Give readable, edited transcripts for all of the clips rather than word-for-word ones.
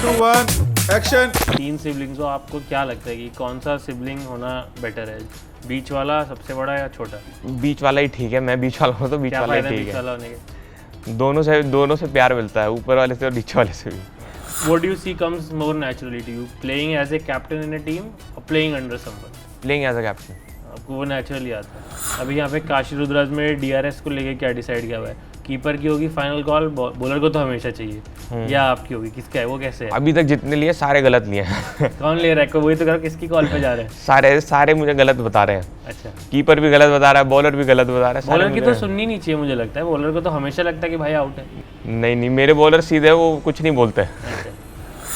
2 1 action. 3 siblings हो, आपको क्या लगता है कि कौन सा सिबलिंग होना बेटर है? बीच वाला सबसे बड़ा या छोटा? बीच वाला ही ठीक है। मैं बीच वाला हूँ तो बीच वाला ही ठीक बीच है। वाला होने के? दोनों से प्यार मिलता है, ऊपर वाले से और नीचे वाले से भी। What do you see comes more naturally to you, playing as a captain in a team or playing under someone? Playing as a captain. आपको वो नेचुरली आता है। अभी यहाँ पे काशी रुद्राज में डीआरएस को लेके क्या डिसाइड किया हुआ है? कीपर की होगी फाइनल कॉल, बॉलर को तो हमेशा चाहिए, या आपकी होगी? किसका है वो? कैसे है? अभी तक जितने लिए सारे गलत लिए हैं। कौन ले रहा है? वही तो करो, किसकी कॉल पे जा रहे हैं? सारे मुझे गलत बता रहे हैं। अच्छा, कीपर भी गलत बता रहा है, बॉलर भी गलत बता रहा है। बॉलर की तो सुननी नहीं चाहिए मुझे लगता है। बॉलर को तो हमेशा लगता है कि भाई आउट है। नहीं, मेरे बॉलर सीधे, वो कुछ नहीं बोलते। अच्छा।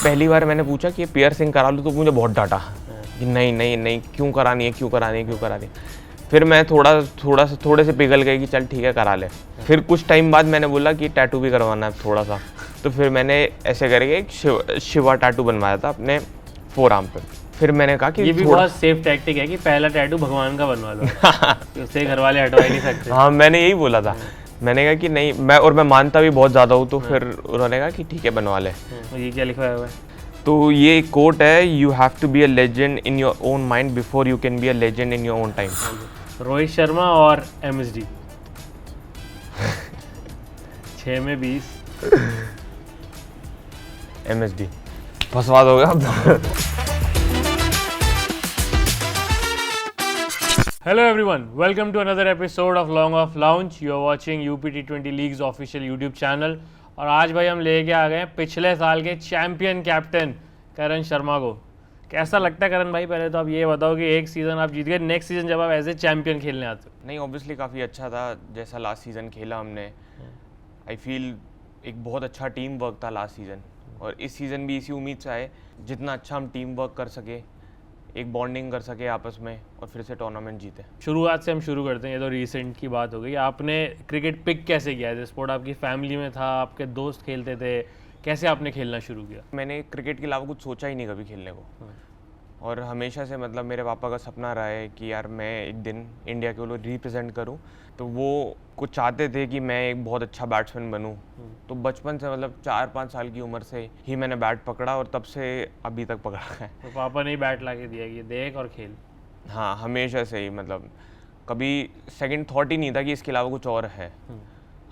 पहली बार मैंने पूछा कि पियर्सिंग करा लूँ तो मुझे बहुत डांटा कि नहीं क्यों करानी है। फिर मैं थोड़े से पिघल गए कि चल ठीक है करा ले। फिर कुछ टाइम बाद मैंने बोला कि टैटू भी करवाना है थोड़ा सा, तो फिर मैंने ऐसे करके एक शिवा टैटू बनवाया था अपने फोर आर्म पे। फिर मैंने कहा कि ये भी बहुत सेफ टैक्टिक है कि पहला टैटू भगवान का बनवा लो। उससे घर वाले हटवा ही नहीं सकते। हाँ, मैंने यही बोला था। मैंने कहा कि नहीं, मैं मानता भी बहुत ज़्यादा हूँ, तो फिर उन्होंने कहा कि ठीक है बनवा ले। ये क्या लिखा हुआ है? तो ये कोट है, you have to be a legend in your own mind before you can be a legend in your own time. Rohit Sharma और एमएसडी 6 में 20। MSD फसवा दोगे आप। Hello everyone, welcome to another episode of Long Off Lounge. You are watching UPT20 League's official YouTube channel. और आज भाई हम लेके आ गए हैं पिछले साल के चैंपियन कैप्टन करण शर्मा को। कैसा लगता है करण भाई? पहले तो आप ये बताओ कि एक सीज़न आप जीत गए, नेक्स्ट सीज़न जब आप एज ए चैंपियन खेलने आते हो। नहीं, ऑब्वियसली काफ़ी अच्छा था जैसा लास्ट सीज़न खेला हमने। आई फील एक बहुत अच्छा टीम वर्क था लास्ट सीज़न, और इस सीज़न भी इसी उम्मीद से आए जितना अच्छा हम टीम वर्क कर सके, एक बॉन्डिंग कर सके आपस में, और फिर से टूर्नामेंट जीते। शुरुआत से हम शुरू करते हैं। ये तो रिसेंट की बात हो गई। आपने क्रिकेट पिक कैसे किया है? स्पोर्ट आपकी फैमिली में था, आपके दोस्त खेलते थे, कैसे आपने खेलना शुरू किया? मैंने क्रिकेट के अलावा कुछ सोचा ही नहीं कभी खेलने को, और हमेशा से मतलब मेरे पापा का सपना रहा है कि यार मैं एक दिन इंडिया के लिए रिप्रेजेंट करूं। तो वो कुछ चाहते थे कि मैं एक बहुत अच्छा बैट्समैन बनूं। तो बचपन से मतलब 4-5 साल की उम्र से ही मैंने बैट पकड़ा, और तब से अभी तक पकड़ा है। तो पापा ने ही बैट ला के दिया कि देख और खेल? हाँ, हमेशा से ही, मतलब कभी सेकंड थॉट ही नहीं था कि इसके अलावा कुछ और है।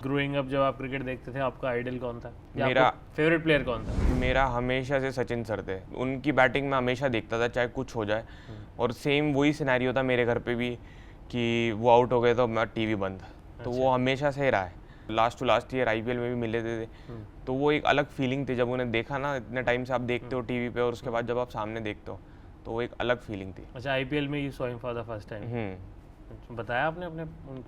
ग्रोइंग अप जब आप क्रिकेट देखते थे, आपका आइडल कौन था? मेरा फेवरेट प्लेयर कौन था? मेरा हमेशा से सचिन सर थे। उनकी बैटिंग में हमेशा देखता था चाहे कुछ हो जाए, और सेम वही सिनेरियो था मेरे घर पे भी कि वो आउट हो गए तो मैं टीवी बंद। तो वो हमेशा से रहा है। Last to last year IPL में भी मिले थे, तो वो एक अलग फीलिंग थी जब उन्हें देखा ना। इतने टाइम से आप देखते हो टीवी पे, और उसके बाद जब आप सामने देखते हो तो वो एक अलग फीलिंग थी। अच्छा, IPL में you saw him for the first time? बताया आपने अपने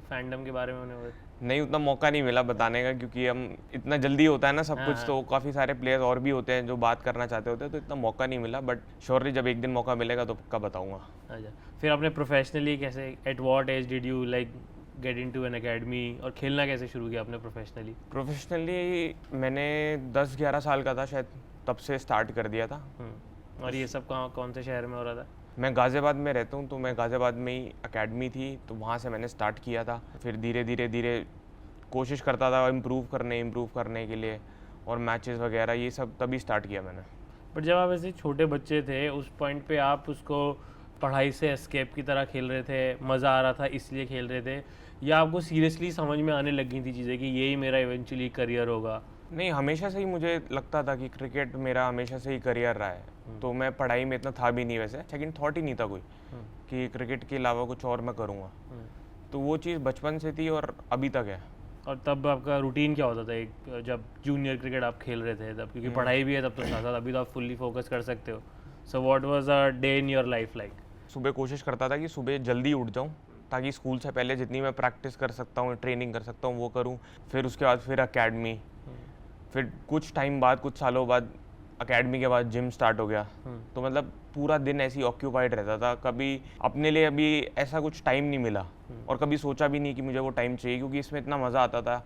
फैंडम के बारे में उन्हें? नहीं, उतना मौका नहीं मिला बताने का, क्योंकि हम इतना जल्दी होता है ना सब कुछ, तो काफ़ी सारे प्लेयर्स और भी होते हैं जो बात करना चाहते होते हैं, तो इतना मौका नहीं मिला। बट श्योरली जब एक दिन मौका मिलेगा तो पक्का बताऊंगा। अच्छा, फिर आपने प्रोफेशनली कैसे, at what age did you like get into an academy, और खेलना कैसे शुरू किया आपने प्रोफेशनली? मैंने 10-11 साल का था शायद, तब से स्टार्ट कर दिया था। और ये सब कौन से शहर में हो रहा था? मैं गाज़ियाबाद में रहता हूँ, तो मैं गाज़ियाबाद में ही एकेडमी थी, तो वहाँ से मैंने स्टार्ट किया था। फिर धीरे कोशिश करता था इम्प्रूव करने के लिए, और मैचेस वगैरह ये सब तभी स्टार्ट किया मैंने। बट जब आप ऐसे छोटे बच्चे थे, उस पॉइंट पे आप उसको पढ़ाई से एस्केप की तरह खेल रहे थे, मज़ा आ रहा था इसलिए खेल रहे थे, या आपको सीरियसली समझ में आने लगी थी चीज़ें कि यही मेरा इवेंचुअली करियर होगा? नहीं, हमेशा से ही मुझे लगता था कि क्रिकेट मेरा हमेशा से ही करियर रहा है। तो मैं पढ़ाई में इतना था भी नहीं, वैसे सेकंड थॉट ही नहीं था कोई कि क्रिकेट के अलावा कुछ और मैं करूँगा। तो वो चीज़ बचपन से थी और अभी तक है। और तब आपका रूटीन क्या होता था एक जब जूनियर क्रिकेट आप खेल रहे थे तब? क्योंकि पढ़ाई भी है तब तो साथ साथ, अभी तो आप फुल्ली फोकस कर सकते हो। So what was a day in your life like? सुबह कोशिश करता था कि सुबह जल्दी उठ जाऊँ, ताकि स्कूल से पहले जितनी मैं प्रैक्टिस कर सकता हूँ, ट्रेनिंग कर सकता हूँ वो करूँ। फिर उसके बाद फिर अकेडमी, फिर कुछ टाइम बाद, कुछ सालों बाद अकेडमी के बाद जिम स्टार्ट हो गया। तो मतलब पूरा दिन ऐसे ही ऑक्यूपाइड रहता था। कभी अपने लिए अभी ऐसा कुछ टाइम नहीं मिला, और कभी सोचा भी नहीं कि मुझे वो टाइम चाहिए, क्योंकि इसमें इतना मज़ा आता था,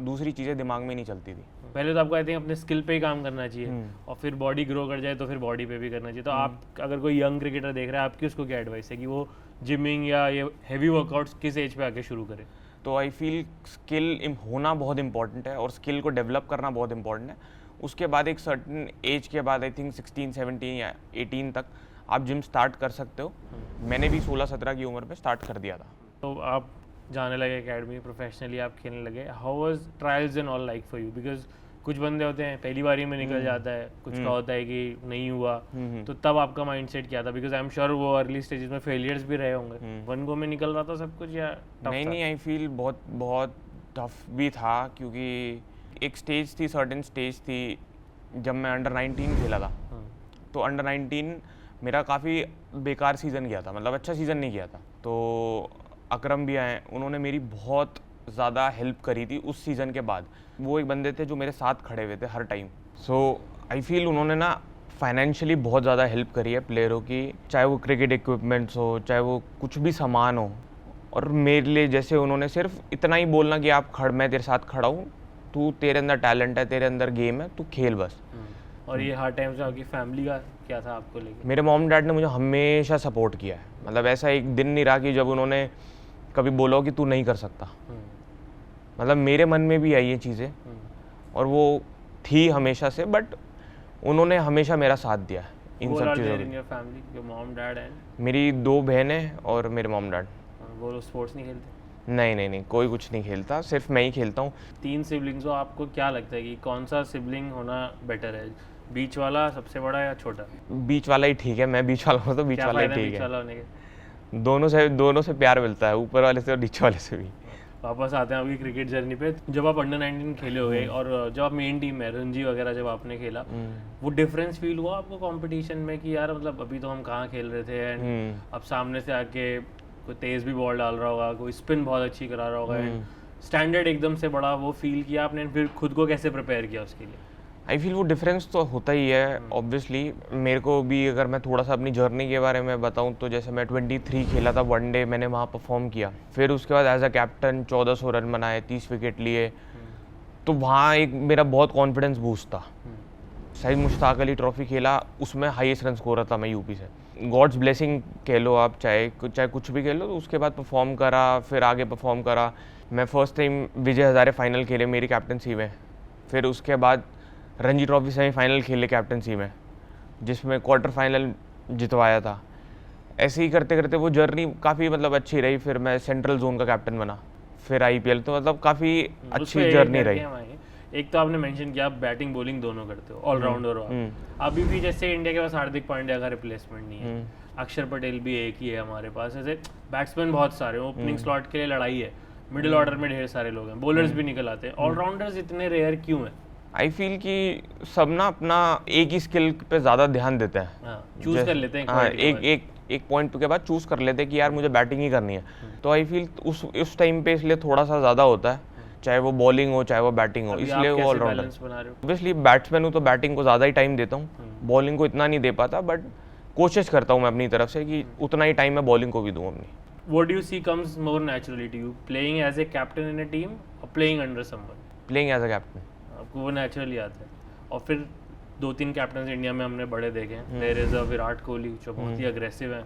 दूसरी चीज़ें दिमाग में नहीं चलती थी। पहले तो आपको आई थिंक अपने स्किल पे ही काम करना चाहिए, और फिर बॉडी ग्रो कर जाए तो फिर बॉडी पे भी करना चाहिए। तो आप अगर कोई यंग क्रिकेटर देख रहा है, आपकी उसको क्या एडवाइस है कि वो जिमिंग या ये हैवी वर्कआउट्स किस एज पे आके शुरू करे? तो आई फील स्किल होना बहुत इंपॉर्टेंट है, और स्किल को डेवलप करना बहुत इंपॉर्टेंट है। उसके बाद एक सर्टन एज के बाद आई थिंक 16, 17 या 18 तक आप जिम स्टार्ट कर सकते हो। मैंने भी 16-17 की उम्र में स्टार्ट कर दिया था। तो आप जाने लगे एकेडमी, प्रोफेशनली आप खेलने लगे। How was trials and all like for you? Because कुछ बंदे होते हैं पहली बारी में निकल जाता है, कुछ का होता है कि नहीं हुआ, तो तब आपका माइंडसेट क्या था? बिकॉज आई एम श्योर वो अर्ली स्टेजेस में फेलियर्स भी रहे होंगे। वन गो में निकल रहा था सब कुछ या tough था? नहीं, आई फील बहुत बहुत टफ भी था, क्योंकि एक स्टेज थी, सर्टेन स्टेज थी जब मैं अंडर 19 खेला था। तो अंडर 19 मेरा काफ़ी बेकार सीज़न गया था, मतलब अच्छा सीज़न नहीं गया था। तो अकरम भी आए, उन्होंने मेरी बहुत ज़्यादा हेल्प करी थी उस सीज़न के बाद। वो एक बंदे थे जो मेरे साथ खड़े हुए थे हर टाइम। सो आई फील उन्होंने ना फाइनेंशियली बहुत ज़्यादा हेल्प करी है प्लेयरों की, चाहे वो क्रिकेट इक्विपमेंट्स हो, चाहे वो कुछ भी सामान हो। और मेरे लिए जैसे उन्होंने सिर्फ इतना ही बोलना कि आप मैं तेरे साथ खड़ा हूँ, तू तेरे अंदर टैलेंट है, तेरे अंदर गेम है, तू खेल बस। और ये हार्ड टाइम्स में आपकी फैमिली का क्या था आपको लेके? मेरे मॉम डैड ने मुझे हमेशा सपोर्ट किया है, मतलब ऐसा एक दिन नहीं रहा कि जब उन्होंने कभी बोला हो कि तू नहीं कर सकता। मतलब मेरे मन में भी आई ये चीज़ें और वो थी हमेशा से, बट उन्होंने हमेशा मेरा साथ दिया है इन सब चीज़ों में। मॉम डैड एंड मेरी 2 बहनें और मेरे मॉम डैड। वो स्पोर्ट्स नहीं खेलते? नहीं, कोई कुछ नहीं खेलता, सिर्फ मैं ही खेलता हूँ। 3 सिबलिंग्स हो, आपको क्या लगता है कि कौन सा सिबलिंग होना बेटर है? बीच वाला सबसे बड़ा या छोटा? बीच वाला ही ठीक है, मैं बीच वाला हूँ तो बीच वाला ही ठीक बीच है। वाला होने के? दोनों से प्यार मिलता है, ऊपर वाले से और नीचे वाले से भी। वापस आते हैं आपकी क्रिकेट जर्नी पे। जब आप अंडर 19 खेले होगे और जब आप मेन टीम में रणजी वगैरह जब आपने खेला, वो डिफरेंस फील हुआ आपको कंपटीशन में कि यार मतलब अभी तो हम कहाँ खेल रहे थे एंड अब सामने से आके कोई तेज भी बॉल डाल रहा होगा, कोई स्पिन बहुत अच्छी करा रहा होगा एंड स्टैंडर्ड एकदम से बड़ा, वो फील किया आपने? फिर खुद को कैसे प्रिपेयर किया उसके लिए? आई फील वो डिफरेंस तो होता ही है ऑब्वियसली। मेरे को भी अगर मैं थोड़ा सा अपनी जर्नी के बारे में बताऊं तो जैसे मैं 23 खेला था वनडे, मैंने वहाँ परफॉर्म किया। फिर उसके बाद एज अ कैप्टन 1400 रन बनाए, 30 विकेट लिए, तो वहाँ एक मेरा बहुत कॉन्फिडेंस बूस्ट था। सईद मुश्ताक अली ट्रॉफी खेला, उसमें हाईएस्ट रन स्कोर था मैं यूपी से। गॉड्स ब्लेसिंग कह लो आप, चाहे कुछ भी कह लो। तो उसके बाद परफॉर्म करा, फिर आगे परफॉर्म करा। मैं फर्स्ट टाइम विजय हज़ारे फाइनल खेले मेरी कैप्टनसी में। फिर उसके बाद रणजी ट्रॉफी सेमीफाइनल खेले कैप्टनसी में, जिसमें क्वार्टर फाइनल जितवाया था। ऐसे ही करते करते वो जर्नी काफ़ी मतलब अच्छी रही। फिर मैं सेंट्रल जोन का कैप्टन बना, फिर IPL, तो मतलब काफ़ी अच्छी जर्नी रही। एक तो आपने मेंशन किया आप बैटिंग बॉलिंग दोनों करते हो, ऑलराउंडर हो आप। अभी भी जैसे इंडिया के पास हार्दिक पांड्या का रिप्लेसमेंट नहीं है, अक्षर पटेल भी एक ही है हमारे पास। ऐसे बैट्समैन बहुत सारे, ओपनिंग स्लॉट के लिए लड़ाई है, मिडिल ऑर्डर में ढेर सारे लोग हैं, बॉलर्स भी निकल आते हैं। ऑलराउंडर्स इतने रेयर क्यों है? आई फील कि सब ना अपना एक ही स्किल पे ज़्यादा ध्यान देते हैं, चूज कर लेते हैं। हाँ, एक पॉइंट के बाद चूज कर लेते हैं कि यार मुझे बैटिंग ही करनी है। तो आई फील उस टाइम पे इसलिए थोड़ा सा ज़्यादा होता है, चाहे वो बॉलिंग हो चाहे वो बैटिंग हो, इसलिए वो ऑलराउंडर। ऑब्वियसली बैट्समैन हूँ तो बैटिंग को ज़्यादा ही टाइम देता हूँ, बॉलिंग को इतना नहीं दे पाता, बट कोशिश करता हूँ मैं अपनी तरफ से कि उतना ही टाइम मैं बॉलिंग को भी दूँ अपनी। What do you see comes more naturally to you, playing as a captain in a team or playing under someone? Playing as a captain. आपको वो नेचुरली आता है। और फिर 2-3 कैप्टन इंडिया में हमने बड़े देखे हैं। There is a Virat Kohli जो बहुत ही अग्रेसिव है,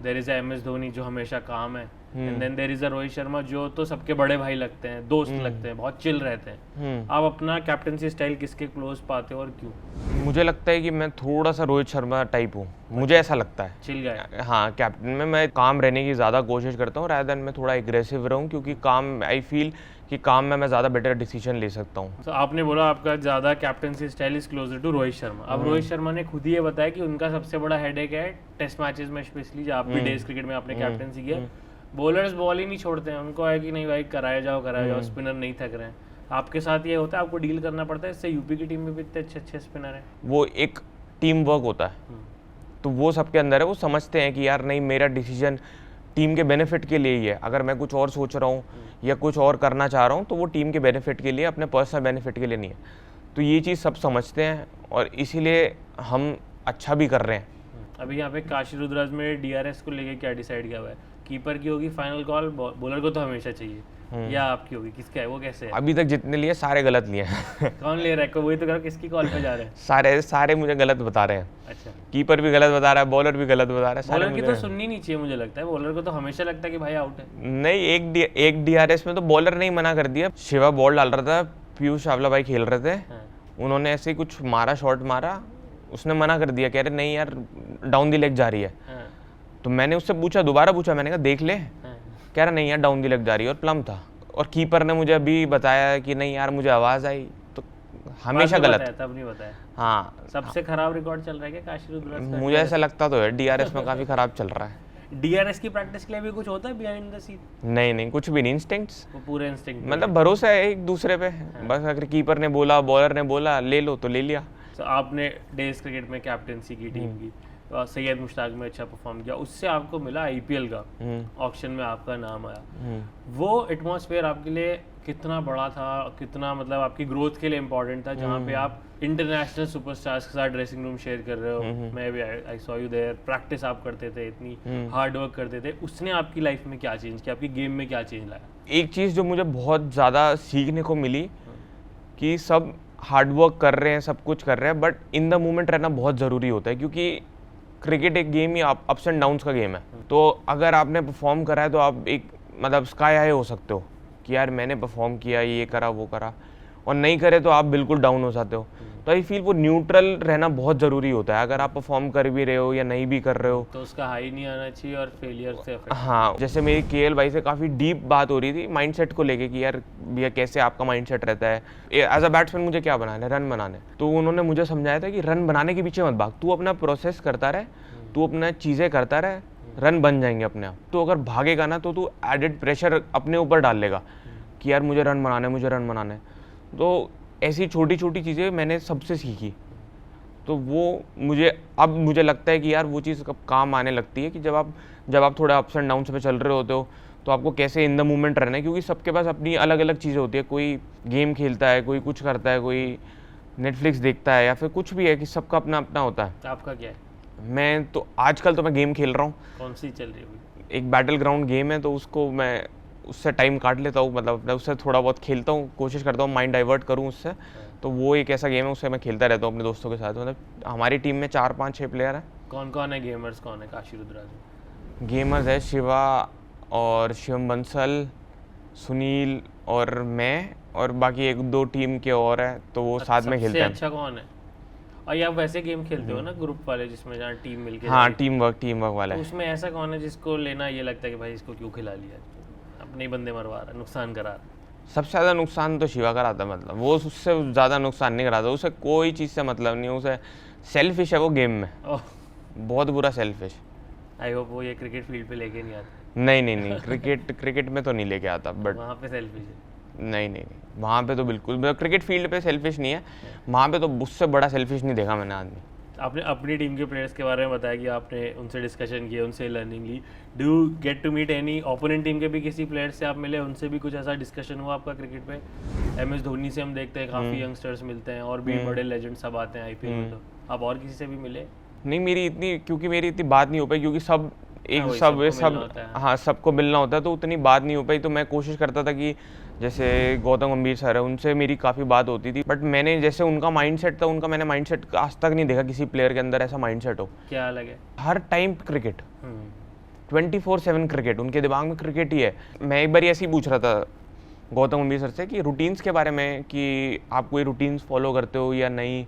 there is a MS Dhoni जो हमेशा काम है, and then there is a Rohit Sharma जो तो सबके बड़े भाई लगते हैं, दोस्त लगते हैं, बहुत चिल रहते हैं। आप अपना कैप्टनसी स्टाइल किसके क्लोज पाते हो और क्यों? मुझे लगता है कि मैं थोड़ा सा रोहित शर्मा टाइप हूँ, मुझे ऐसा लगता है। Chill guy. हाँ, कैप्टन में मैं काम रहने की ज़्यादा कोशिश करता हूँ, रादर देन मैं थोड़ा एग्रेसिव रहूँ, क्योंकि काम आई फील कि काम में मैं ज़्यादा बेटर डिसीजन ले सकता हूँ। तो आपने बोला आपका ज़्यादा captaincy style is closer to Rohit Sharma. अब रोहित शर्मा ने खुद ही ये बताया कि उनका सबसे बड़ा हेडेक है टेस्ट मैचेस में, स्पेशली जब आप भी डेज क्रिकेट में आपने कैप्टनसी किया, बॉलर्स बॉल ही नहीं छोड़ते हैं। उनको है कि नहीं भाई कराया जाओ, स्पिनर नहीं थक रहे हैं। आपके साथ ये होता है, आपको डील करना पड़ता है इससे? यूपी की टीम में भी इतने अच्छे स्पिनर हैं। वो एक टीम वर्क होता है, तो वो सबके अंदर है। वो समझते हैं कि यार नहीं, मेरा डिसीजन टीम के बेनिफिट के लिए ही है। अगर मैं कुछ और सोच रहा हूँ या कुछ और करना चाह रहा हूँ तो वो टीम के बेनिफिट के लिए, अपने पर्सनल बेनिफिट के लिए नहीं है। तो ये चीज़ सब समझते हैं और इसीलिए हम अच्छा भी कर रहे हैं। अभी यहाँ पे काशी रुद्राज में DRS को लेके क्या डिसाइड किया हुआ है? कीपर की होगी फाइनल कॉल, बॉलर को तो हमेशा चाहिए, या आपकी होगी? किसका है वो, कैसे है? अभी तक जितने लिए सारे गलत लिए हैं। कौन ले रहा है? वही तो करो, किसकी कॉल पे जा रहे हैं? सारे मुझे गलत बता रहे हैं। अच्छा, कीपर भी गलत बता रहा है, बॉलर भी गलत बता रहा है। बॉलर की तो सुननी नहीं चाहिए मुझे लगता है। बॉलर को तो हमेशा लगता है कि भाई आउट है। नहीं, एक DRS में तो बॉलर ने ही मना कर दिया। शिवा बॉल डाल रहा था, पीयूष चावला भाई खेल रहे थे, उन्होंने ऐसे ही कुछ मारा, शॉट मारा, उसने मना कर दिया, कह रहे नहीं यार डाउन द लेग जा रही है। हाँ, तो मैंने उससे पूछा, दोबारा पूछा, मैंने कहा देख ले, हाँ। कह रहा नहीं यार डाउन द लेग जा रही है, और प्लम था। और कीपर ने मुझे अभी बताया कि नहीं यार मुझे आवाज़ आई, तो हमेशा बाद में गलत। बताया, तब नहीं बताया। हाँ, सबसे खराब रिकॉर्ड चल रहा है क्या काशी रुद्राज का? मुझे ऐसा लगता तो है DRS में काफ़ी ख़राब चल रहा है। डीआरएस की प्रैक्टिस के लिए भी कुछ होता है बिहाइंड द सीन? नहीं नहीं, कुछ भी नहीं, इंस्टिंक्ट्स, वो पूरे इंस्टिंक्ट मतलब भरोसा है एक दूसरे पे। बस अगर कीपर ने बोला, बॉलर ने बोला ले लो तो ले लिया। तो आपने डेज क्रिकेट में कैप्टेंसी की टीम की, सैयद मुश्ताक में अच्छा परफॉर्म किया, उससे आपको मिला आईपीएल का, ऑक्शन में आपका नाम आया। वो एटमॉस्फेयर आपके लिए कितना बड़ा था, कितना मतलब आपकी ग्रोथ के लिए इम्पोर्टेंट था, जहाँ पे आप इंटरनेशनल सुपरस्टार्स के साथ ड्रेसिंग रूम शेयर कर रहे हो? मैं भी I saw you there, practice आप करते थे, इतनी हार्ड वर्क करते थे, उसने आपकी लाइफ में क्या चेंज किया, आपकी गेम में क्या चेंज लाया? एक चीज़ जो मुझे बहुत ज़्यादा सीखने को मिली कि सब हार्ड वर्क कर रहे हैं, सब कुछ कर रहे हैं, बट इन द मोमेंट रहना बहुत ज़रूरी होता है, क्योंकि क्रिकेट एक game he ups and downs का गेम है। तो अगर आपने परफॉर्म करा है तो आप एक मतलब स्काई हाई हो सकते हो कि यार मैंने परफॉर्म किया, ये करा वो करा, और नहीं करे तो आप बिल्कुल डाउन हो जाते हो। तो आई फील वो न्यूट्रल रहना बहुत ज़रूरी होता है, अगर आप परफॉर्म कर भी रहे हो या नहीं भी कर रहे हो। तो उसका हाई नहीं आना चाहिए और फेलियर से affect। हाँ, जैसे मेरी KL भाई से काफ़ी डीप बात हो रही थी माइंडसेट को लेके कि यार भैया कैसे आपका माइंडसेट रहता है, एज अ बैट्समैन मुझे क्या बनाना है, रन बनाने। तो उन्होंने मुझे समझाया था कि रन बनाने के पीछे मत भाग, तू अपना प्रोसेस करता रहे, तू अपना चीज़ें करता रहे, रन बन जाएंगे अपने आप। तो अगर भागेगा ना तो तू एडेड प्रेशर अपने ऊपर डाल लेगा कि यार मुझे रन बनाना है, मुझे रन बनाना है। तो ऐसी छोटी छोटी चीज़ें मैंने सबसे सीखी। तो वो मुझे लगता है कि यार वो चीज़ कब काम आने लगती है कि जब आप थोड़े अप्स एंड डाउन्स पे चल रहे होते हो, तो आपको कैसे इन द मोमेंट रहना है, क्योंकि सबके पास अपनी अलग अलग चीज़ें होती है। कोई गेम खेलता है, कोई कुछ करता है, कोई नेटफ्लिक्स देखता है, या फिर कुछ भी है कि सबका अपना अपना होता है। आपका क्या है? मैं तो आजकल तो मैं गेम खेल रहा हूँ, कौन सी चल रही है अभी? एक बैटल ग्राउंड गेम है, तो उसको मैं उससे टाइम काट लेता हूँ, मतलब मैं उससे थोड़ा बहुत खेलता हूँ, कोशिश करता हूँ माइंड डाइवर्ट करूँ उससे। तो वो एक ऐसा गेम है, उससे मैं खेलता रहता हूँ अपने दोस्तों के साथ। मतलब हमारी टीम में 4 5 6 प्लेयर हैं। कौन कौन है गेमर्स, कौन है काशी रुद्राज में? गेमर्स है शिवा और शिवम बंसल, सुनील और मैं, और बाकी 1-2 टीम के और है, तो वो साथ में खेलते हैं। अच्छा कौन है? और ये आप वैसे गेम खेलते हो ना ग्रुप वाले, जिसमें जहाँ टीम मिलके हाँ, जाती टीम वर्क वाला है, है। तो उसमें ऐसा कौन है जिसको लेना ये लगता है कि भाई इसको क्यों खिला लिया, अपने ही बंदे मरवा रहा है, नुकसान करा रहा है? सबसे ज़्यादा नुकसान तो शिवा कराता है, मतलब वो उससे ज़्यादा नुकसान नहीं कराता, उसे कोई चीज़ से मतलब नहीं, उसे सेल्फिश है वो गेम में, ओह, बहुत बुरा सेल्फिश। आई होप वो ये क्रिकेट फील्ड पे लेके नहीं आता। नहीं क्रिकेट में तो नहीं लेके आता, बट वहाँ पे सेल्फिश है। नहीं, वहाँ पे तो बिल्कुल, मतलब क्रिकेट फील्ड पे सेल्फिश नहीं है, वहाँ पे तो उससे बड़ा सेल्फिश नहीं देखा मैंने आदमी। आपने अपनी टीम के प्लेयर्स के बारे में बताया कि आपने उनसे डिस्कशन किया, उनसे लर्निंग ली। Do get to meet any opponent team के भी किसी प्लेयर से आप मिले, उनसे भी कुछ ऐसा डिस्कशन हुआ आपका क्रिकेट पे? MS धोनी से हम देखते हैं काफ़ी यंगस्टर्स मिलते हैं, और भी बड़े लेजेंड सब आते हैं IPL में, तो आप और किसी से भी मिले? नहीं, क्योंकि मेरी इतनी बात नहीं हो पाई, क्योंकि सब वही, सबको मिलना होता है। हाँ, सबको मिलना होता है, तो उतनी बात नहीं हो पाई। तो मैं कोशिश करता था कि जैसे गौतम गंभीर सर है, उनसे मेरी काफ़ी बात होती थी, बट मैंने जैसे उनका माइंडसेट था, मैंने माइंडसेट आज तक नहीं देखा किसी प्लेयर के अंदर ऐसा माइंडसेट हो। क्या अलग है? हर टाइम क्रिकेट, 24/7 क्रिकेट, उनके दिमाग में क्रिकेट ही है। मैं एक बार ऐसे ही पूछ रहा था गौतम गंभीर सर से कि रूटीन्स के बारे में, कि आप कोई रूटीन्स फॉलो करते हो या नहीं,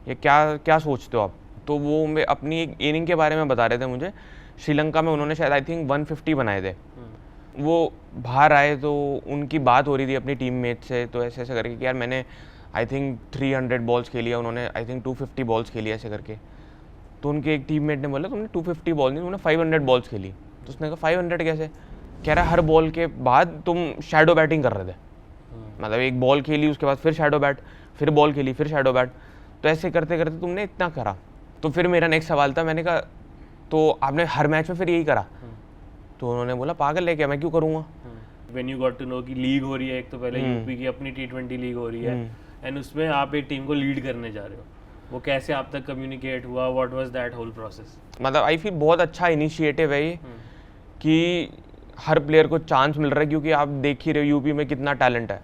या क्या सोचते हो आप? तो वो मैं अपनी एक इनिंग के बारे में बता रहे थे मुझे। श्रीलंका में उन्होंने शायद आई थिंक 150 बनाए थे। वो बाहर आए तो उनकी बात हो रही थी अपनी टीम मेट से, तो ऐसे करके कि यार मैंने आई थिंक 300 बॉल्स खेली है, उन्होंने आई थिंक 250 बॉल्स खेली ऐसे करके। तो उनके एक टीममेट ने बोला तुमने 250 बॉल नहीं, तुमने 500 बॉल्स खेली। तो उसने कहा 500 कैसे? कह रहा हर बॉल के बाद तुम शैडो बैटिंग कर रहे थे, मतलब एक बॉल खेली उसके बाद फिर शैडो बैट, फिर बॉल खेली फिर शैडो बैट, तो ऐसे करते करते तुमने इतना करा। तो फिर मेरा नेक्स्ट सवाल था, मैंने कहा तो आपने हर मैच में फिर यही करा? तो उन्होंने बोला पागल है क्या, मैं क्यों करूँगा। When you got to know कि लीग हो रही है, एक तो पहले यूपी की अपनी T20 लीग हो रही है, एंड उसमें आप एक टीम को लीड करने जा रहे हो, वो कैसे आप तक कम्युनिकेट हुआ? What was that whole process? मतलब आई फील बहुत अच्छा इनिशिएटिव है ये, कि हर प्लेयर को चांस मिल रहा है, क्योंकि आप देख ही रहे हो यूपी में कितना टैलेंट है,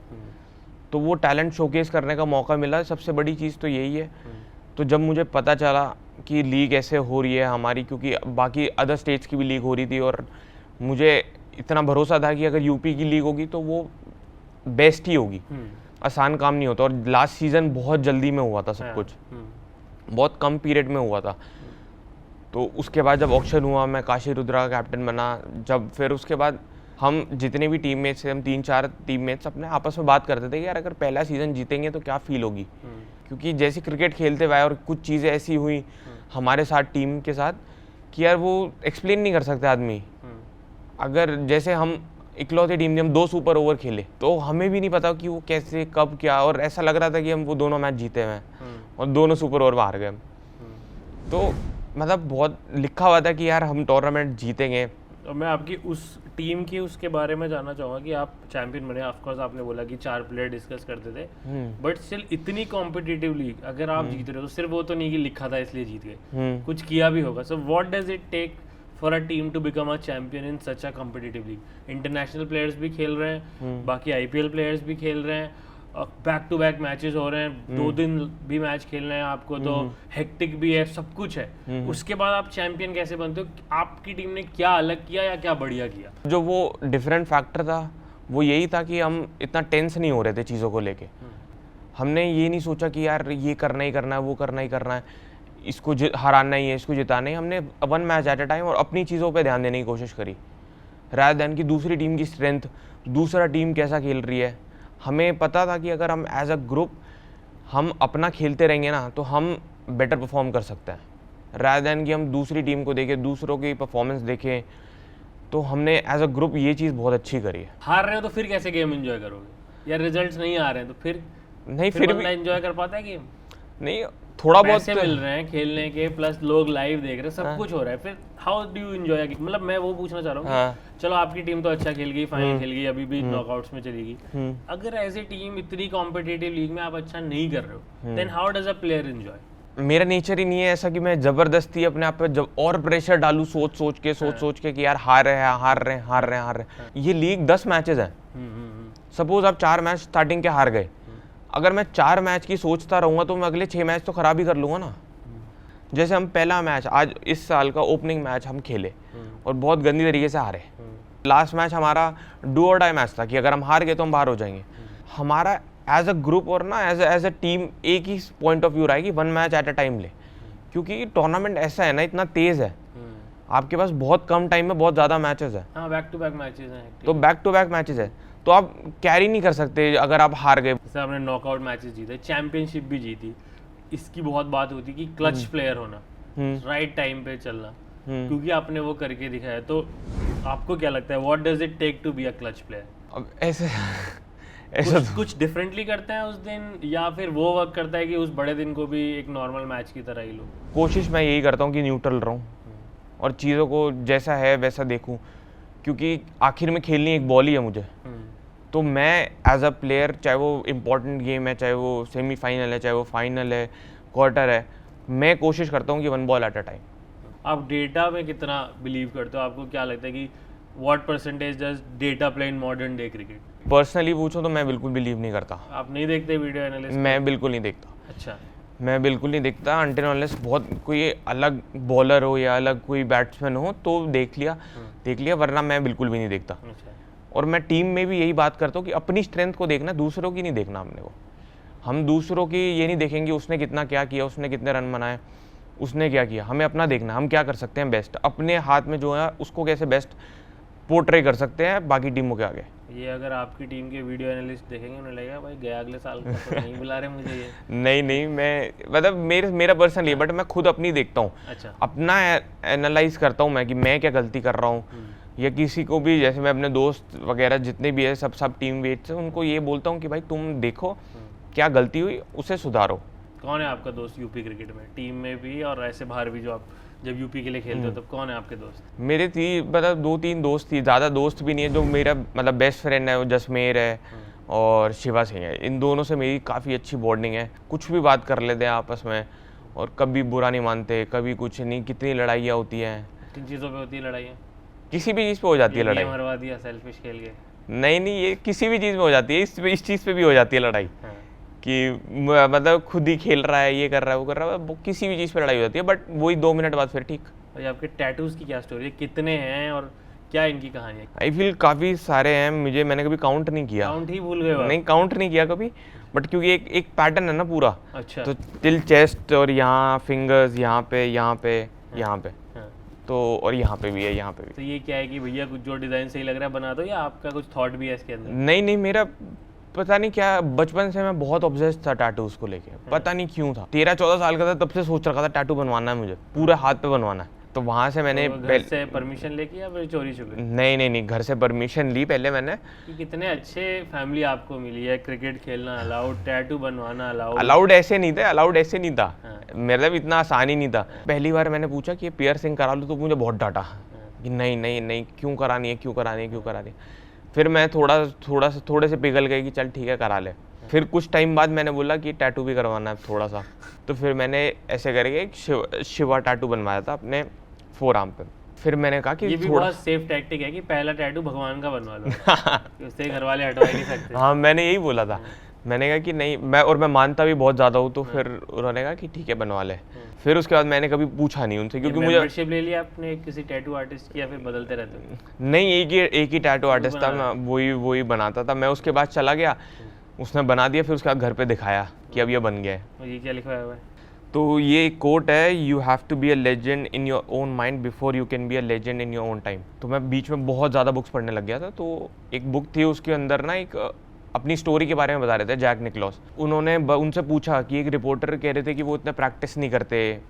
तो वो टैलेंट शोकेस करने का मौका मिला। सबसे बड़ी चीज़ तो यही है। तो जब मुझे पता चला कि लीग ऐसे हो रही है हमारी, क्योंकि बाकी अदर स्टेट्स की भी लीग हो रही थी, और मुझे इतना भरोसा था कि अगर यूपी की लीग होगी तो वो बेस्ट ही होगी, आसान काम नहीं होता। और लास्ट सीज़न बहुत जल्दी में हुआ था सब कुछ, बहुत कम पीरियड में हुआ था। तो उसके बाद जब ऑक्शन हुआ, मैं काशी रुद्रा का कैप्टन बना, जब फिर उसके बाद हम जितने भी टीममेट्स थे, हम 3-4 टीममेट्स अपने आपस में बात करते थे कि यार अगर पहला सीज़न जीतेंगे तो क्या फील होगी। क्योंकि जैसे क्रिकेट खेलते हुए और कुछ चीज़ें ऐसी हुई हमारे साथ टीम के साथ कि यार वो एक्सप्लेन नहीं कर सकते आदमी। अगर जैसे हम इकलौती टीम थी, हम 2 सुपर ओवर खेले तो हमें भी नहीं पता कि वो कैसे कब क्या, और ऐसा लग रहा था कि हम वो दोनों मैच जीते हुए हैं और दोनों सुपर ओवर हार गए। तो मतलब बहुत लिखा हुआ था कि यार हम टूर्नामेंट जीतेंगे। और मैं आपकी उस टीम की उसके बारे में जानना चाहूँगा कि आप चैंपियन बने। ऑफ कोर्स आपने बोला कि 4 प्लेयर डिस्कस करते थे, बट स्टिल इतनी कॉम्पिटिटिव लीग अगर आप जीत रहे हो तो सिर्फ वो तो नहीं कि लिखा था इसलिए जीत गए, कुछ किया भी होगा। So what does it take for a team to become a champion in such a competitive league? International players भी खेल रहे हैं, बाकी आईपीएल प्लेयर्स भी खेल रहे हैं, बैक टू बैक मैचेस हो रहे हैं, 2 दिन भी मैच खेलना है आपको, तो हेक्टिक भी है, सब कुछ है। उसके बाद आप चैंपियन कैसे बनते हो? आपकी टीम ने क्या अलग किया या क्या बढ़िया किया? जो वो डिफरेंट फैक्टर था वो यही था कि हम इतना टेंस नहीं हो रहे थे चीज़ों को लेके। हमने ये नहीं सोचा कि यार ये करना ही करना है, वो करना ही करना है, इसको हराना ही है, इसको जिताना ही। हमने 1 मैच एट अ टाइम और अपनी चीज़ों पे ध्यान देने की कोशिश करी, रादर देन कि दूसरी टीम की स्ट्रेंथ, दूसरा टीम कैसा खेल रही है। हमें पता था कि अगर हम एज अ ग्रुप हम अपना खेलते रहेंगे ना तो हम बेटर परफॉर्म कर सकते हैं, रादर देन कि हम दूसरी टीम को देखें, दूसरों की परफॉर्मेंस देखें। तो हमने एज अ ग्रुप ये चीज़ बहुत अच्छी करी है। हार रहे हो तो फिर कैसे गेम एंजॉय करोगे? या रिजल्ट्स नहीं आ रहे हैं तो फिर नहीं, फिर भी एंजॉय कर पाता है गेम? नहीं, थोड़ा बहुत पैसे मिल रहे हैं खेलने के, प्लस लोग लाइव देख रहे हैं, सब कुछ हो रहा है, फिर हाउ डू यू एंजॉय? मतलब मैं वो पूछना चाह रहा हूँ कि चलो आपकी टीम तो अच्छा खेल गई, फाइनल खेल गई, अभी भी नॉकआउट्स में चली गई, अगर एज ए टीम इतनी कॉम्पिटिटिव लीग में आप अच्छा नहीं कर रहे हो, then how does a player enjoy? मेरा नेचर ही नहीं है ऐसा कि मैं जबरदस्ती अपने आप पे जब और प्रेशर डालूं सोच सोच के कि यार हार रहे हैं। ये लीग 10 मैचेस है। सपोज आप 4 मैच स्टार्टिंग के हार गए, अगर मैं 4 मैच की सोचता रहूंगा तो मैं अगले 6 मैच तो खराब ही कर लूंगा ना। जैसे हम पहला मैच आज इस साल का ओपनिंग मैच हम खेले और बहुत गंदी तरीके से हारे। लास्ट मैच हमारा डू और डाई मैच था कि अगर हम हार गए तो हम बाहर हो जाएंगे। हमारा एज अ ग्रुप और ना एज अ टीम एक ही पॉइंट ऑफ व्यू रहा है कि 1 मैच एट अ टाइम ले, क्योंकि टूर्नामेंट ऐसा है ना, इतना तेज है, आपके पास बहुत कम टाइम में बहुत ज़्यादा मैचेस है। हाँ, बैक टू बैक मैचेस हैं, तो बैक टू बैक मैचेस है तो आप कैरी नहीं कर सकते अगर आप हार गए। जैसे आपने नॉकआउट मैचेस जीते, चैंपियनशिप भी जीती, इसकी बहुत बात होती कि क्लच प्लेयर होना, राइट टाइम पे चलना, क्योंकि आपने वो करके दिखाया। तो आपको क्या लगता है, what does it take to be a clutch player? अब ऐसे कुछ डिफरेंटली करते हैं उस दिन, या फिर वो वर्क करता है कि उस बड़े दिन को भी एक नॉर्मल मैच की तरह ही लो? कोशिश मैं यही करता हूँ कि न्यूट्रल रहूँ और चीज़ों को जैसा है वैसा देखूँ, क्योंकि आखिर में खेलनी एक बॉल ही है मुझे। तो मैं एज अ प्लेयर, चाहे वो इम्पोर्टेंट गेम है, चाहे वो सेमीफाइनल है, चाहे वो फाइनल है, क्वार्टर है, मैं कोशिश करता हूँ कि 1 बॉल एट अ टाइम। आप डेटा में कितना बिलीव करते हो? आपको क्या लगता है कि what percentage does data play in modern day cricket? Personally पूछो तो मैं बिल्कुल बिलीव नहीं करता। आप नहीं देखते वीडियो एनालिस्ट? मैं बिल्कुल नहीं देखता। अच्छा, मैं बिल्कुल नहीं देखता अनटिल अनलेस बहुत कोई अलग बॉलर हो या अलग कोई बैट्समैन हो तो देख लिया, वरना मैं बिल्कुल भी नहीं देखता। अच्छा। और मैं टीम में भी यही बात करता हूँ कि अपनी स्ट्रेंथ को देखना, दूसरों की नहीं देखना हमने को। हम दूसरों की ये नहीं देखेंगे उसने कितना क्या किया, उसने कितने रन बनाए, उसने क्या किया। हमें अपना देखना, हम क्या कर सकते हैं बेस्ट, अपने हाथ में जो है उसको कैसे बेस्ट पोर्ट्रे कर सकते हैं बाकी टीमों के आगे। ये अगर आपकी टीम के वीडियो एनालिस्ट देखेंगे उन्हें लगेगा भाई गया अगले साल का तो नहीं बुला रहे मुझे ये। नहीं, मैं मतलब मेरा पर्सनली, बट मैं खुद अपनी देखता हूँ। अच्छा। अपना एनालाइज करता हूँ मैं कि मैं क्या गलती कर रहा हूँ, या किसी को भी, जैसे मैं अपने दोस्त वगैरह जितने भी है सब टीम वेट्स हैं, उनको ये बोलता हूँ कि भाई तुम देखो क्या गलती हुई, उसे सुधारो। कौन है आपका दोस्त यूपी क्रिकेट में, टीम में भी और ऐसे बाहर भी? जो आप जब यूपी के लिए खेलते हो तब कौन है आपके दोस्त? मेरे थी मतलब 2-3 दोस्त थी, ज़्यादा दोस्त भी नहीं है। जो मेरा मतलब बेस्ट फ्रेंड है वो जसमेर है और शिवा सिंह है। इन दोनों से मेरी काफ़ी अच्छी बॉन्डिंग है, कुछ भी बात कर लेते हैं आपस में और कभी बुरा नहीं मानते, कभी कुछ नहीं। कितनी लड़ाइयाँ होती हैं, किन चीज़ों पे होती है लड़ाइयाँ? किसी भी चीज़ पे हो जाती है लड़ाई। मरवा दिया सेल्फिश खेल के? नहीं, ये किसी भी चीज़ में हो जाती है, इस चीज़ पे भी हो जाती है लड़ाई। कि मतलब खुद ही खेल रहा है, ये कर रहा है, वो कर रहा है, किसी भी चीज़ पे लड़ाई हो जाती है, बट वही 2 मिनट बाद फिर ठीक। और आपके टैटूज़ की क्या स्टोरी है, कितने हैं और क्या इनकी कहानी है? आई फील काफ़ी सारे हैं, मैंने कभी काउंट नहीं किया। काउंट ही भूल गए हो आप? नहीं, काउंट नहीं किया कभी, बट क्योंकि एक पैटर्न है ना पूरा। अच्छा। तो टिल चेस्ट, और यहाँ फिंगर्स, यहाँ पे, यहाँ पे, यहाँ पे, हाँ। तो और यहाँ पे भी है, यहाँ पे भी। तो ये क्या है कि भैया कुछ जो डिजाइन सही लग रहा है बना दो, या आपका कुछ थॉट भी है इसके अंदर? नहीं नहीं, मेरा पता नहीं क्या, बचपन से मैं बहुत ऑब्सेस्ड था टैटूज को लेके, पता नहीं क्यों था। 13-14 साल का था तब से सोच रखा था टैटू बनवाना है मुझे, पूरे हाथ पे बनवाना है। तो वहाँ से मैंने तो घर से परमिशन लेके या फिर चोरी छुपे? नहीं नहीं नहीं, घर से परमिशन ली पहले मैंने। कि कितने अच्छे फैमिली आपको मिली है, क्रिकेट खेलना अलाउड, टैटू बनवाना अलाउड। अलाउड ऐसे नहीं था, अलाउड ऐसे नहीं था, हाँ। मतलब इतना आसान ही नहीं था। पहली बार मैंने पूछा कि पियर्सिंग करा लूँ, तो मुझे बहुत डांटा कि नहीं नहीं नहीं, क्यों करानी है, क्यों करानी है, क्यों करानी है। फिर मैं थोड़े से पिघल गए कि चल ठीक है करा ले। फिर कुछ टाइम बाद मैंने बोला कि टैटू भी करवाना है थोड़ा सा, तो फिर मैंने ऐसे करके एक शिवा टैटू बनवाया था अपने फोर आर्म पे। फिर मैंने कहा कि ये भी बहुत सेफ टैक्टिक है कि पहला टैटू भगवान का बनवा लो, कि उससे घर वाले हटवा ही नहीं सकते। हाँ, मैंने यही बोला था। मैंने कहा कि नहीं, मैं मानता भी बहुत ज़्यादा हूँ, तो फिर उन्होंने कहा कि ठीक है बनवा ले। फिर उसके बाद मैंने कभी पूछा नहीं उनसे, क्योंकि मुझे मेंबरशिप ले लिया आपने किसी टैटू आर्टिस्ट की, या फिर बदलते रहते हो? नहीं, एक ही टैटू आर्टिस्ट था, मैं वही बनाता था। मैं उसके बाद चला गया, उसने बना दिया, फिर उसके बाद घर पे दिखाया कि अब ये बन गया है। और ये क्या लिखा हुआ है? तो ये एक कोट है, you have to be a legend in your own mind before you can be a legend in your own time. तो मैं बीच में बहुत ज़्यादा बुक्स पढ़ने लग गया था, तो एक बुक थी, उसके अंदर ना एक अपनी स्टोरी के बारे में बता रहे थे, जैक निकलॉस। उन्होंने उनसे पूछा कि एक रिपोर्टर कह रहे थे कि वो इतना प्रैक्टिस नहीं करते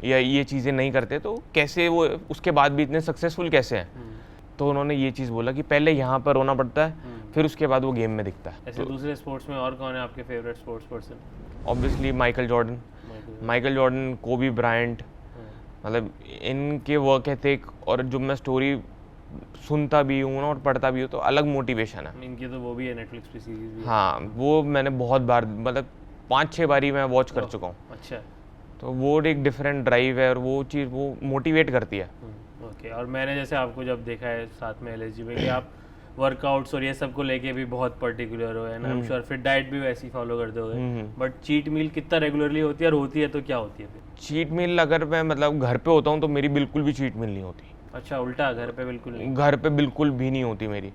या ये चीज़ें नहीं करते, तो कैसे वो उसके बाद भी इतने सक्सेसफुल कैसे हैं। तो उन्होंने ये चीज़ बोला कि पहले यहाँ पर रोना पड़ता है, फिर उसके बाद वो गेम में दिखता है। ऐसे दूसरे स्पोर्ट्स में और कौन है आपके favourite sports person? Obviously Michael Jordan, कोबी ब्रायंट, मतलब इनके वर्क एथिक, और जो मैं स्टोरी सुनता भी हूँ और पढ़ता भी हूँ, तो अलग मोटिवेशन है इनकी। तो वो भी है नेटफ्लिक्स पे सीरीज भी है। हाँ, वो मैंने बहुत बार, मतलब 5-6 बारी मैं वॉच कर चुका हूँ। अच्छा। तो वो एक डिफरेंट ड्राइव है, और वो चीज़ वो मोटिवेट करती है। ओके। और मैंने जैसे आपको जब देखा है साथ में एलएसजी में कि आप वर्कआउट्स और ये सब को लेके भी बहुत पर्टिकुलर हो, एंड आई एम श्योर फिर डाइट भी वैसी फॉलो करते होगे। बट चीट मील कितना रेगुलरली होती है, और होती है तो क्या होती है फिर? चीट मील अगर मैं मतलब घर पे होता हूँ तो मेरी बिल्कुल भी चीट मील नहीं होती। अच्छा, उल्टा घर पे बिल्कुल नहीं? घर पे बिल्कुल भी नहीं होती मेरी।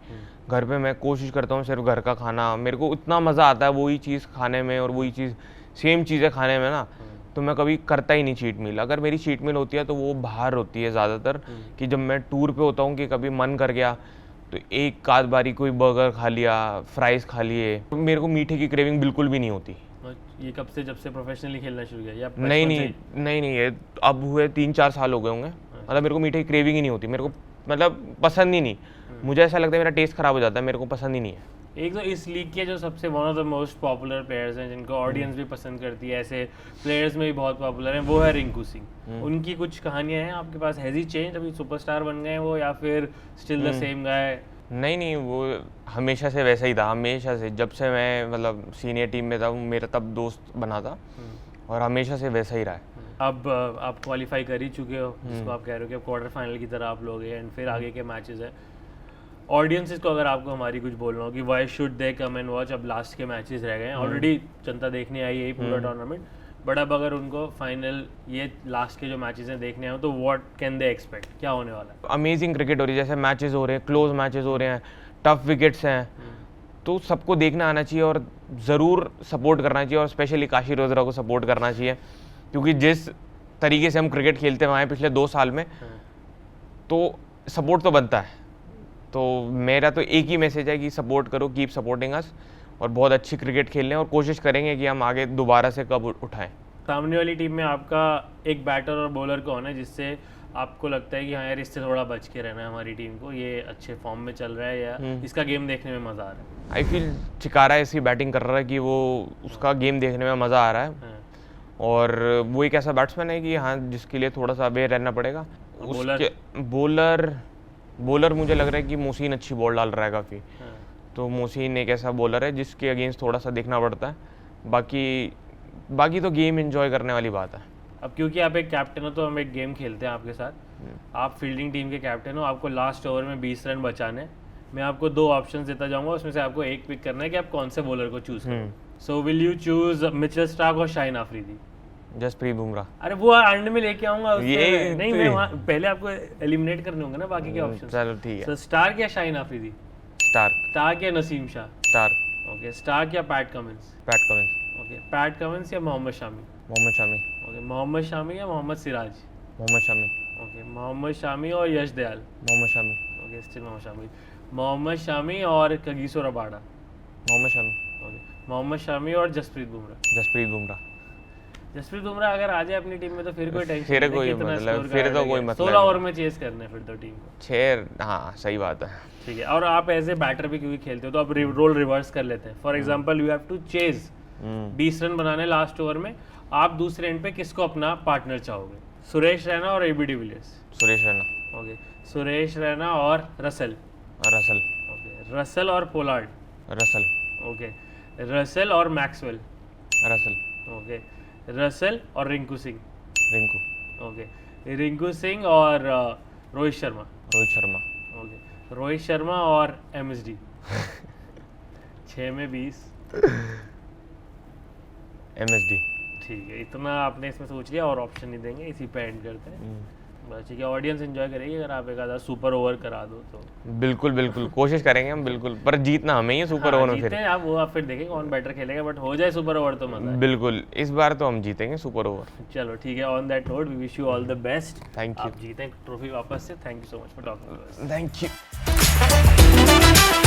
घर पे मैं कोशिश करता हूँ सिर्फ घर का खाना, मेरे को इतना मज़ा आता है वही चीज़ खाने में, और वही चीज़ सेम चीज़ें खाने में ना, तो मैं कभी करता ही नहीं चीट मील। अगर मेरी चीट मील होती है तो वो बाहर होती है ज़्यादातर, कि जब मैं टूर पे होता हूँ कि कभी मन कर गया तो एक आध बारी कोई बर्गर खा लिया, फ्राइज़ खा लिए। मेरे को मीठे की क्रेविंग बिल्कुल भी नहीं होती। ये कब से, जब से प्रोफेशनली खेलना शुरू किया, या नहीं, ये अब हुए 3-4 साल हो गए होंगे। मतलब मेरे को मीठे की क्रेविंग ही नहीं होती, मेरे को मतलब पसंद ही नहीं। मुझे ऐसा लगता है मेरा टेस्ट खराब हो जाता है, मेरे को पसंद ही नहीं है। एक तो इस लीग के जो सबसे one of the most popular players हैं, जिनको ऑडियंस भी पसंद करती है, ऐसे प्लेयर्स में भी बहुत पॉपुलर हैं, वो है रिंकू सिंह। उनकी कुछ कहानियां हैं आपके पास? हैज़ ही चेंज, अभी सुपरस्टार बन गए हैं वो, या फिर स्टिल द सेम गाय? नहीं, वो हमेशा से वैसा ही था, हमेशा से। जब से मैं मतलब सीनियर टीम में था, वो मेरा तब दोस्त बना था, और हमेशा से वैसा ही रहा है। अब आप क्वालिफाई कर ही चुके हो, जिसको आप कह रहे हो कि अब क्वार्टर फाइनल की तरह आप लोग हैं, एंड फिर आगे के मैचेस हैं। ऑडियंसेस को अगर आपको हमारी कुछ बोलना हो कि why should they come and watch, अब लास्ट के मैचेस रह गए हैं, ऑलरेडी जनता देखने आई है पूरा टूर्नामेंट, बट अब अगर उनको फाइनल ये लास्ट के जो मैचेस हैं देखने हो, तो व्हाट कैन दे एक्सपेक्ट, क्या होने वाला है? अमेजिंग क्रिकेट हो रही है, जैसे मैचेस हो रहे हैं, क्लोज मैचेस हो रहे हैं, टफ विकेट्स हैं, तो सबको देखना आना चाहिए, और ज़रूर सपोर्ट करना चाहिए, और स्पेशली काशी रोजरा को सपोर्ट करना चाहिए, क्योंकि जिस तरीके से हम क्रिकेट खेलते हुए आए पिछले 2 साल में, तो सपोर्ट तो बनता है। तो मेरा तो एक ही मैसेज है कि सपोर्ट करो, कीप सपोर्टिंग अस, और बहुत अच्छी क्रिकेट खेलने, और कोशिश करेंगे कि हम आगे दोबारा से कब उठाएं। सामने वाली टीम में आपका एक बैटर और बॉलर कौन है जिससे आपको लगता है कि हाँ यार, इससे थोड़ा बच के रहना है हमारी टीम को, ये अच्छे फॉर्म में चल रहा है, या इसका गेम देखने में मज़ा आ रहा है? आई फील चिकारा ऐसी बैटिंग कर रहा है कि वो उसका गेम देखने में मज़ा आ रहा है, और वो एक ऐसा बैट्समैन है कि हाँ, जिसके लिए थोड़ा सा अवेयर रहना पड़ेगा। उसके बॉलर मुझे लग रहा है कि मोहसिन अच्छी बॉल डाल रहा है काफ़ी, तो मोहसिन एक ऐसा बॉलर है जिसके अगेंस्ट थोड़ा सा देखना पड़ता है। बाकी तो गेम एंजॉय करने वाली बात है। अब क्योंकि आप एक कैप्टन हो, तो हम एक गेम खेलते हैं आपके साथ। आप फील्डिंग टीम के कैप्टन हो, आपको लास्ट ओवर में 20 रन बचाने। मैं आपको 2 ऑप्शन देता जाऊंगा, उसमें से आपको एक पिक करना है कि आप कौन से बॉलर को चूज करो। So will you choose Mitchell Starc और शाहिन आफरीदी? जसप्रीत बुमराह। अरे वो एंड में लेके आऊंगा उससे ये नहीं तो- मैं पहले आपको एलिमिनेट करने होंगे ना बाकी के ऑप्शन। चलो ठीक है। तो स्टार्क या शाहीन आफरीदी, स्टार्क। स्टार्क या Naseem Shah, Starc. Okay Starc या Pat Cummins, Pat Cummins. Okay Pat Cummins या मोहम्मद शामी, मोहम्मद शामी। ओके मोहम्मद शामी या मोहम्मद सिराज, मोहम्मद शामी। ओके मोहम्मद शामी और यश दयाल, मोहम्मद शामी। ओके स्टिल मोहम्मद शामी, मोहम्मद शामी और Kagiso Rabada, Mohammed Shami. Okay Mohammed Shami और जसप्रीत बुमराह। जसप्रीत बुमराह। जसप्रीत बुमराह अगर आ जाए अपनी टीम में तो फिर कोई टेंशन फिर नहीं, कोई कितना मतलब- score फिर करा तो देगा। कोई मतलब 16 नहीं। ओवर में चेस करना है फिर तो टीम को। 6, हाँ सही बात है। ठीक है, और आप एज ए बैटर भी क्योंकि खेलते हो तो आप रोल रिवर्स कर लेते हैं। For example you have to chase 20 run बनाने लास्ट ओवर में, आप दूसरे एंड पे किसको अपना पार्टनर चाहोगे? सुरेश रैना और AB de Villiers, Suresh Raina. Okay Suresh Raina और रसल, रसल। ओके रसल और पोलार्ड, रसल। ओके रसल और मैक्सवेल, रसल। ओके रसल और रिंकू सिंह, रिंकू। ओके रिंकू सिंह और रोहित शर्मा, रोहित शर्मा। ओके रोहित शर्मा और एमएसडी 6 में 20। एमएसडी। ठीक है, इतना आपने इसमें सोच लिया और ऑप्शन नहीं देंगे, इसी पे एंड करते हैं बस। ठीक है, ऑडियंस एंजॉय करेगी अगर आप एक आधा सुपर ओवर करा दो तो। बिल्कुल बिल्कुल कोशिश करेंगे हम बिल्कुल, पर जीतना हमें ही है सुपर हाँ, ओवर में जीतते फिर। हैं आप, वो आप फिर देखेंगे कौन बेटर खेलेगा, बट हो जाए सुपर ओवर तो मजा है। बिल्कुल इस बार तो हम जीतेंगे सुपर ओवर। चलो ठीक है, on that note we wish you all the best. Thank you. आप जीतें ट्रॉफी वापस से। Thank you so much for talking to us. Thank you.